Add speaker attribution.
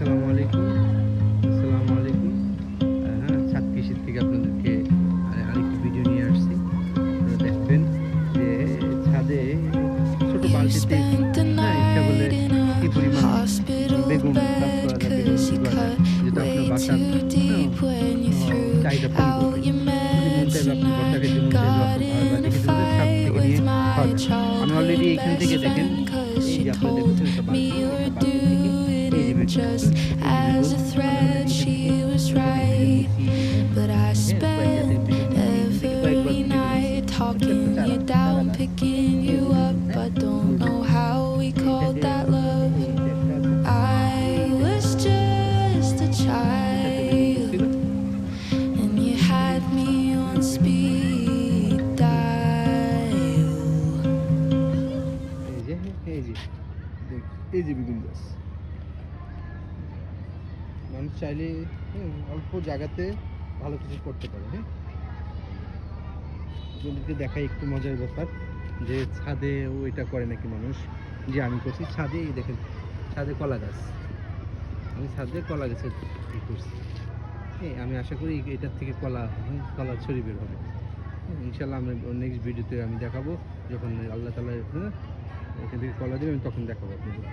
Speaker 1: আসসালামু আলাইকুম। আসসালামু আলাইকুম। হ্যাঁ, ছাদ কৃষির থেকে আপনাদেরকে আরেকটি ভিডিও নিয়ে আসছি। আপনারা দেখবেন যে ছাদে ছোট বালতিতে ইচ্ছা করলে কি পরিমাণ বেগুন চাষ করা যায়, বেগুন বিক্রি করা যায়। যেটা আপনার বাসার চাহিদা পূরণ করবে। যদি মন চাইবে আপনি ভর্তা খেতে, মন চাইবে আপনার ভাজি খেতে, ছাদ থেকে নিয়ে খাওয়া যাবে। আমি অলরেডি এখান থেকে দেখেন, এই যে আপনারা দেখতেছেন একটা বালতি, একটা বালতি থেকে এই যে বেগুন, এই যে বেগুন আমি অলরেডি এখান থেকে যতটুকু বেগুন নিছি, কয়েক জাতের বেগুন নিছি, এখান থেকে কয়েকবার বেগুন নিছি। ছোট্ট একটা চারা, চারা গাছ। এই যে বেগুন, এই যে এইটাতে এই যে একটা আছে, এটাতে বেগুন ধরছিল। এই যে এই যে এই যে বেগুন গাছ। মানুষ চাইলে অল্প জায়গাতে ভালো কিছু করতে পারে। আপনাদেরকে দেখাই একটু মজার ব্যাপার যে ছাদে এটা করে নাকি মানুষ, যে আমি করছি ছাদে। এই দেখেন ছাদে কলা গাছ, আমি ছাদে কলা গাছের করছি। আমি আশা করি এটার থেকে কলা ছড়ি বের হবে। ইনশাল্লাহ আমরা নেক্সট ভিডিওতে আমি দেখাবো, যখন আল্লাহ তাআলা এখান থেকে কলা দেবে আমি তখন দেখাবো আপনাদের।